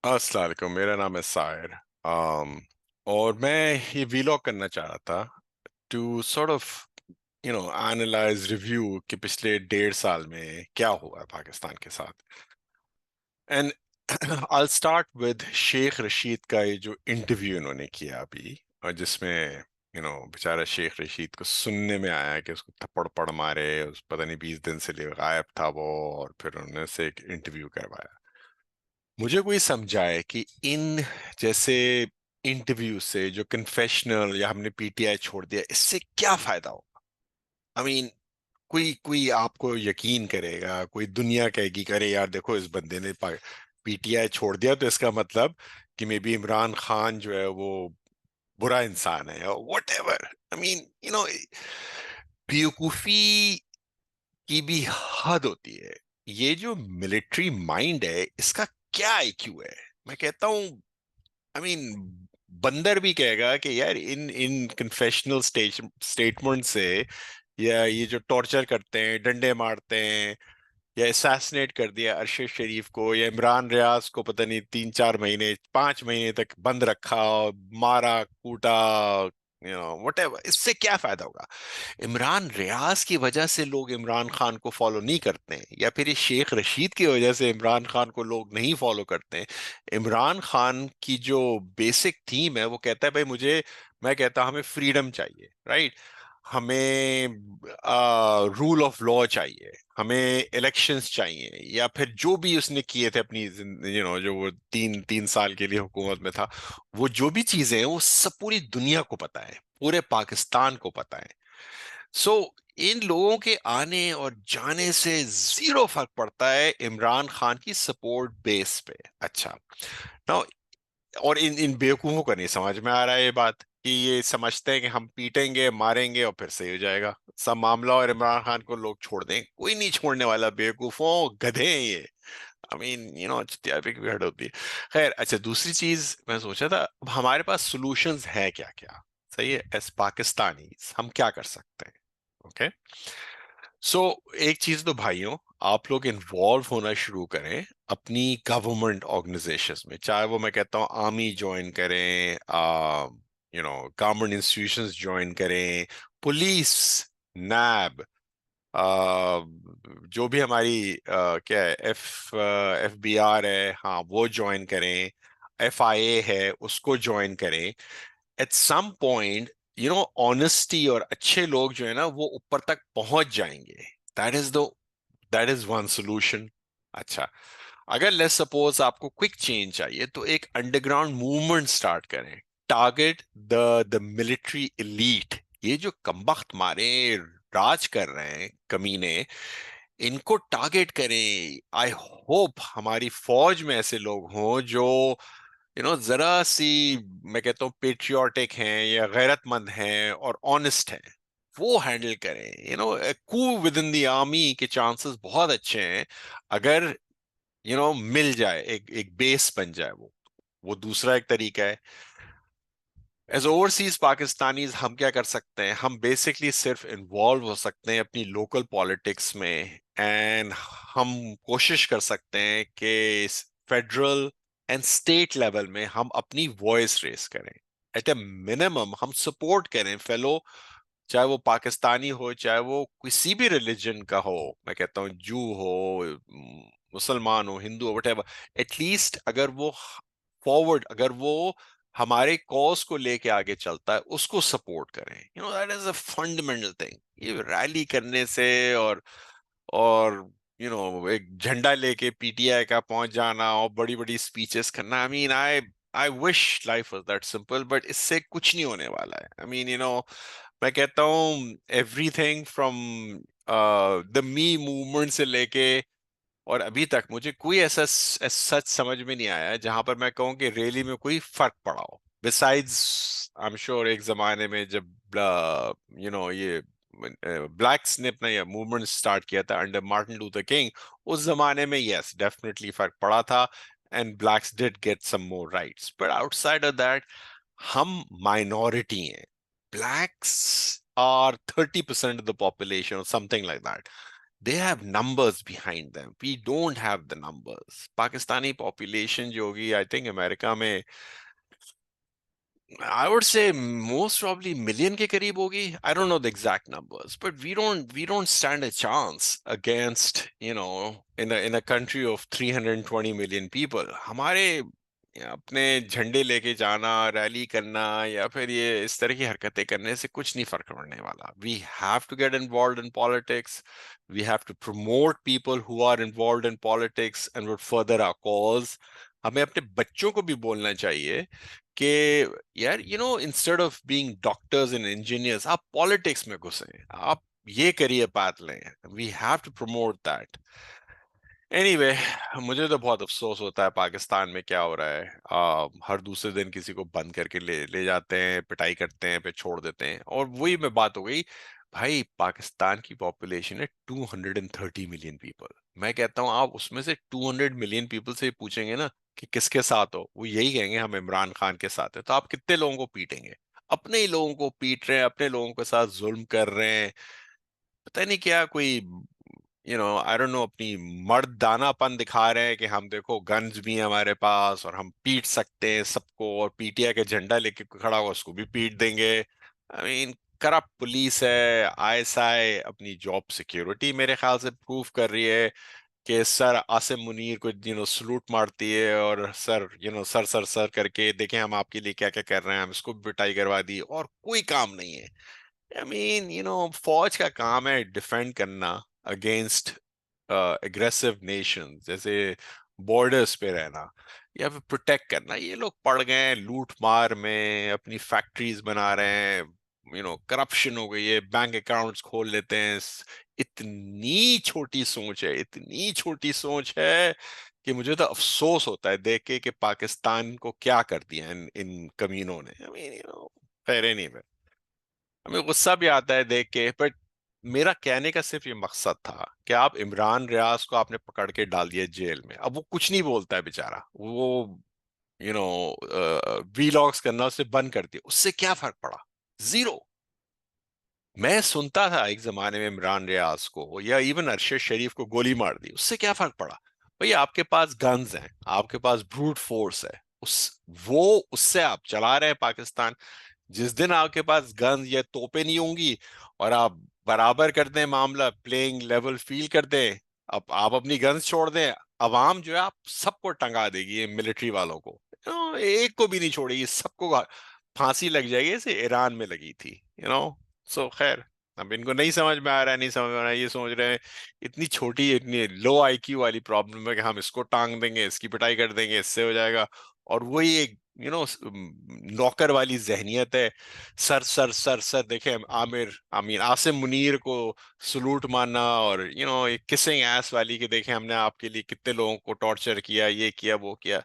अस्सलाम वालेकुम, मेरा नाम है साहिर। और मैं ये वीलॉग करना चाह रहा था to sort of analyse review कि पिछले 1.5 साल में क्या हुआ है पाकिस्तान के साथ। And I start with Sheikh Rashid का ये जो इंटरव्यू इन्होंने किया अभी, और जिसमें बेचारा शेख रशीद को सुनने में आया कि उसको थप्पड़ पड़ मारे, उस पता नहीं 20 दिन से लिए गायब था वो, और फिर उन्होंने से एक इंटरव्यू करवाया। मुझे कोई समझाए कि इन जैसे इंटरव्यू से जो कन्फेशनल या हमने पीटीआई छोड़ दिया, इससे क्या फायदा होगा? आई मीन, कोई कोई आपको यकीन करेगा, कोई दुनिया कहेगी करे यार देखो इस बंदे ने पीटीआई छोड़ दिया तो इसका मतलब कि मे बी इमरान खान जो है वो बुरा इंसान है, और वट एवर। आई मीन, बेवकूफी की भी हद होती है। ये जो मिलिट्री माइंड है, इसका क्या आईक्यू है? मैं कहता हूँ, आई मीन, बंदर भी कहेगा कि यार इन इन कन्फेशनल स्टेटमेंट से, या ये जो टॉर्चर करते हैं, डंडे मारते हैं, या असैसिनेट कर दिया अरशद शरीफ को, या इमरान रियाज को पता नहीं 3-4 महीने 5 महीने तक बंद रखा, मारा कूटा, वटेवर, इससे क्या फायदा होगा? इमरान रियाज की वजह से लोग इमरान खान को फॉलो नहीं करते हैं, या फिर ये शेख रशीद की वजह से इमरान खान को लोग नहीं फॉलो करते हैं? इमरान खान की जो बेसिक थीम है वो कहता है भाई मुझे, मैं कहता हूं हमें फ्रीडम चाहिए, राइट? हमें रूल ऑफ लॉ चाहिए, हमें इलेक्शंस चाहिए, या फिर जो भी उसने किए थे अपनी जो वो तीन तीन साल के लिए हुकूमत में था, वो जो भी चीजें हैं वो सब पूरी दुनिया को पता है, पूरे पाकिस्तान को पता है। सो इन लोगों के आने और जाने से जीरो फर्क पड़ता है इमरान खान की सपोर्ट बेस पे। अच्छा, नाउ, और इन इन बेवकूफों को नहीं समझ में आ रहा है ये बात, कि ये समझते हैं कि हम पीटेंगे मारेंगे और फिर सही हो जाएगा सब मामला, और इमरान खान को लोग छोड़ दें। कोई नहीं छोड़ने वाला, बेवकूफों, गधे हैं ये। आई मीन, चित्यापी की भी हद होती है। खैर, अच्छा, दूसरी चीज मैं सोचा था, अब हमारे पास सॉल्यूशंस है क्या क्या? सही है, एज पाकिस्तानी हम क्या कर सकते हैं? ओके, सो एक चीज तो भाइयों, आप लोग इन्वॉल्व होना शुरू करें अपनी गवर्नमेंट ऑर्गेनाइजेशंस में, चाहे वो मैं कहता हूँ आर्मी ज्वाइन करें, गवर्नमेंट इंस्टीट्यूशंस ज्वाइन करें, पुलिस, नैब, जो भी हमारी क्या है, FBI है, हाँ वो ज्वाइन करें, FIA है उसको ज्वाइन करें। एट सम पॉइंट, ऑनेस्टी और अच्छे लोग जो है ना वो ऊपर तक पहुंच जाएंगे। That is the that is one solution. अच्छा, अगर लेट्स सपोज आपको क्विक चेंज चाहिए तो एक अंडरग्राउंड मूवमेंट स्टार्ट करें। टारगेट द मिलिट्री एलीट, ये जो कमबख्त मारे राज कर रहे हैं कमीने, इनको टारगेट करें। आई होप हमारी फौज में ऐसे लोग हों जो जरा सी, मैं कहता हूँ, पेट्रियाटिक हैं या गैरतमंद हैं और ऑनेस्ट हैं, वो हैंडल करें। कू विद इन द आर्मी के चांसेस बहुत अच्छे हैं, अगर मिल जाए, एक एक बेस बन जाए वो दूसरा एक तरीका है। एज ओवरसीज पाकिस्तानीज हम क्या कर सकते हैं? हम बेसिकली सिर्फ इन्वॉल्व हो सकते हैं अपनी लोकल पॉलिटिक्स में, एंड हम कोशिश कर सकते हैं कि फेडरल एंड स्टेट लेवल में हम अपनी वॉइस रेस करें। एट ए मिनिमम हम सपोर्ट करें फेलो, चाहे वो पाकिस्तानी हो, चाहे वो किसी भी रिलीजन का हो, मैं कहता हूँ जू हो, मुसलमान हो, हिंदू हो, वटेवर। एटलीस्ट अगर वो फॉरवर्ड, अगर वो हमारे कॉज को लेके आगे चलता है, उसको सपोर्ट करें। That is a fundamental thing. ये रैली करने से और एक झंडा लेके पीटीआई का पहुंच जाना और बड़ी बड़ी स्पीचेस करना, I mean, I wish life was that simple, but इससे कुछ नहीं होने वाला है। आई मीन, मैं कहता हूँ everything from the me movement से लेके, और अभी तक मुझे कोई ऐसा सच समझ में नहीं आया है जहां पर मैं कहूँ कि रैली में कोई फर्क पड़ा हो। बिसाइड्स, आई एम श्योर एक जमाने में जब ये ब्लैक्स ने अपना ये मूवमेंट स्टार्ट किया था अंडर मार्टिन लूथर किंग, उस जमाने में यस डेफिनेटली फर्क पड़ा था, and blacks did get some more rights, but outside of that हम माइनॉरिटी हैं। Blacks are 30% of the population, something like that. they have numbers behind them. We don't have the numbers. Pakistani population जो होगी, I think America में I would say most probably million के करीब होगी. I don't know the exact numbers, but we don't stand a chance against, in a country of 320 million people. हमारे अपने झंडे लेके जाना, रैली करना या फिर ये इस तरह की हरकतें करने से कुछ नहीं फर्क पड़ने वाला. We have to get involved in politics. We have to promote people who are involved in politics and would further our cause. हमें अपने बच्चों को भी बोलना चाहिए कि यार instead of being doctors and engineers आप पॉलिटिक्स में घुसें, आप ये करियर पाथ लें. We have to promote that. Anyway, मुझे तो बहुत अफसोस होता है पाकिस्तान में क्या हो रहा है. हर दूसरे दिन किसी को बंद करके ले ले जाते हैं, पिटाई करते हैं, फिर छोड़ देते हैं. और वही में बात हो गई. भाई पाकिस्तान की पॉपुलेशन है 230 मिलियन पीपल. मैं कहता हूँ आप उसमें से 200 मिलियन पीपल से पूछेंगे ना कि किसके साथ हो, वो यही कहेंगे हम इमरान खान के साथ है. तो आप कितने लोगों को पीटेंगे? अपने ही लोगों को पीट रहे हैं, अपने लोगों के साथ जुल्म कर रहे हैं. पता नहीं क्या कोई आई डोंट नो, अपनी मर्दानापन दिखा रहे हैं कि हम देखो गन्स भी हैं हमारे पास और हम पीट सकते हैं सबको, और पीटीआई का झंडा लेके कोई खड़ा होगा उसको भी पीट देंगे. आई मीन, करप्ट पुलिस है. आईएसआई अपनी जॉब सिक्योरिटी मेरे ख्याल से प्रूव कर रही है कि सर आसिम मुनीर को सलूट मारती है, और सर सर सर सर करके देखें हम आपके लिए क्या क्या कर रहे हैं, हम इसको भी पिटाई करवा दी, और कोई काम नहीं है. आई मीन फौज का काम है डिफेंड करना अगेंस्ट एग्रेसिव नेशन, जैसे बॉर्डर्स पे रहना या फिर प्रोटेक्ट करना. ये लोग पड़ गए हैं लूट मार में, अपनी फैक्ट्रीज बना रहे हैं. करप्शन हो गई है, बैंक अकाउंट्स खोल लेते हैं. इतनी छोटी सोच है, इतनी छोटी सोच है कि मुझे तो अफसोस होता है देख के कि पाकिस्तान को क्या कर दिया इन इन कमीनों ने. आई मीन खैर नहीं. हमें गुस्सा भी आता है देख के, बट मेरा कहने का सिर्फ ये मकसद था कि आप इमरान रियाज को आपने पकड़ के डाल दिया जेल में. अब वो कुछ नहीं बोलता है बेचारा, वो वीलॉग्स करना उससे बंद कर दिया, उससे क्या फर्क पड़ा? जीरो. मैं सुनता था एक जमाने में इमरान रियाज को या इवन अरशद शरीफ को गोली मार दी, उससे क्या फर्क पड़ा? भाई आपके पास गन्स हैं, आपके पास ब्रूट फोर्स है, वो उससे आप चला रहे हैं पाकिस्तान. जिस दिन आपके पास गन्स या तोपें नहीं होंगी और आप बराबर कर दें, मामला प्लेइंग लेवल फील कर दें, अब आप अपनी गन्स छोड़ दें, अवाम जो है आप सबको टंगा देगी, ये मिलिट्री वालों को एक को भी नहीं छोड़ेगी, सबको फांसी लग जाएगी, जैसे ईरान में लगी थी. सो खैर, अब इनको नहीं समझ में आ रहा है, नहीं समझ में आ रहा है, ये सोच रहे हैं इतनी छोटी इतनी लो आईक्यू वाली प्रॉब्लम है कि हम इसको टांग देंगे, इसकी पिटाई कर देंगे, इससे हो जाएगा. और वही एक नौकर वाली जहनियत है. सर सर सर सर देखे आमिर आमीन आसिम मुनीर को सलूट मारना, और एक किसिंग एस वाली कि देखे हमने आपके लिए कितने लोगों को टॉर्चर किया, ये किया वो किया.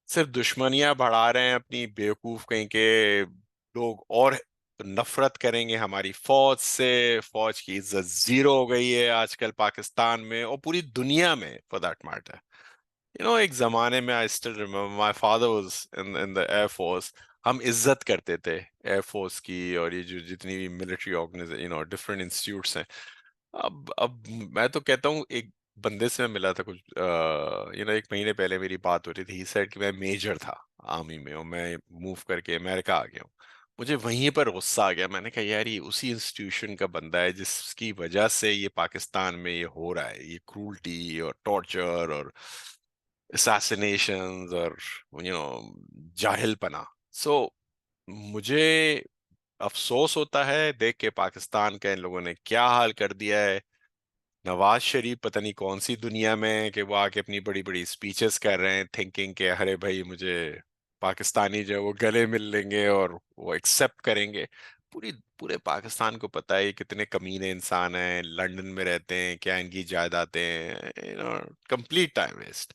सिर्फ दुश्मनियां बढ़ा रहे हैं अपनी, बेवकूफ कहीं के लोग. और नफरत करेंगे हमारी फौज से. फौज की इज्जत जीरो हो गई है आजकल पाकिस्तान में और पूरी दुनिया में फॉर दैट मैटर. एक जमाने में I still remember my father was in the air force. हम इज्जत करते थे एयर फोर्स की, और ये जो जितनी भी मिलिट्री ऑर्गेनाइजेशन डिफरेंट इंस्टीट्यूट्स हैं. अब मैं तो कहता हूँ, एक बंदे से मैं मिला था कुछ 1 महीने पहले मेरी बात हो रही थी. ही सेड कि मैं मेजर था आर्मी में और मैं मूव करके अमेरिका आ गया हूँ. मुझे वहीं पर गुस्सा आ गया. मैंने कहा यार ये उसी इंस्टीट्यूशन का बंदा है जिसकी वजह से ये पाकिस्तान में ये हो रहा है, ये क्रूल्टी और टॉर्चर और assassinations और जाहिलपना. सो मुझे अफसोस होता है देख के पाकिस्तान का इन लोगों ने क्या हाल कर दिया है. नवाज शरीफ पता नहीं कौन सी दुनिया में है कि वो आके अपनी बड़ी बड़ी स्पीचेस कर रहे हैं थिंकिंग के अरे भाई मुझे पाकिस्तानी जो है वो गले मिल लेंगे और वो एक्सेप्ट करेंगे. पूरी पूरे पाकिस्तान को पता है ये कितने कमीने इंसान हैं, लंदन में रहते हैं, क्या इनकी जायदादें हैं. Complete time waste.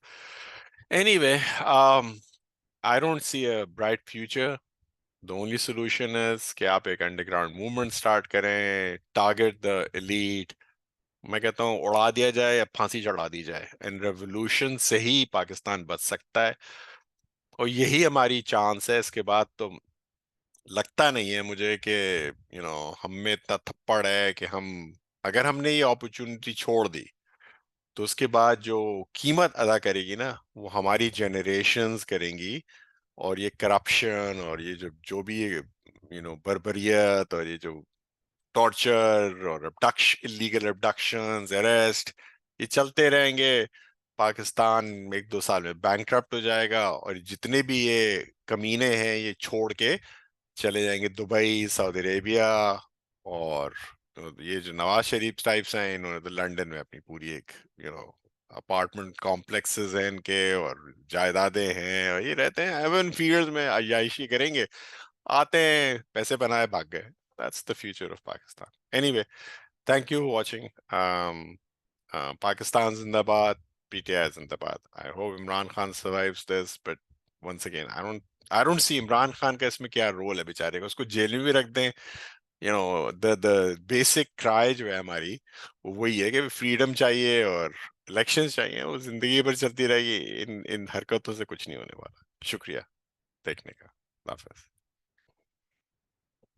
Anyway, I don't see a bright future. The only solution is कि आप एक अंडरग्राउंड मूवमेंट स्टार्ट करें, टारगेट द एलीट. मैं कहता हूँ उड़ा दिया जाए या फांसी चढ़ा दी जाए, एंड रेवोल्यूशन से ही पाकिस्तान बच सकता है. और यही हमारी चांस है. इसके बाद तो लगता नहीं है मुझे कि हम में इतना थप्पड़ है कि हम اگر ہم نے یہ اپرچونٹی چھوڑ دی تو اس کے بعد جو قیمت ادا کرے گی نا وہ ہماری جنریشنز کریں گی. اور یہ کرپشن اور یہ جو بھی بربریت اور یہ جو ٹارچر اور ابلیگل ابڈکشنز اریسٹ یہ چلتے رہیں گے. پاکستان 1-2 سال میں بینکرپٹ ہو جائے گا اور جتنے بھی یہ کمینے ہیں یہ چھوڑ کے چلے جائیں گے دبئی, سعودی عربیہ. اور یہ جو نواز شریف ٹائپس ہیں انہوں نے تو لنڈن میں اپنی پوری ایک اپارٹمنٹ کمپلیکسز ہیں ان کے اور جائیدادیں ہیں اور یہ رہتے ہیں ایون فیلڈ میں عیاشی کریں گے, آتے ہیں پیسے بنائے بھاگ گئے. That's the future of Pakistan. Anyway, thank you for watching. Pakistan Zindabad, PTI Zindabad. I hope Imran Khan survives this, but once again, I don't see Imran Khan کا اس میں کیا رول ہے بیچارے کا. اس کو جیل میں بھی رکھ دیں. the basic cry جو ہے ہماری وہ وہی ہے کہ فریڈم چاہیے اور الیکشنز چاہیے. وہ زندگی بھر چلتی رہے گی. ان حرکتوں سے کچھ نہیں ہونے والا. شکریہ دیکھنے کا. اللہ حافظ.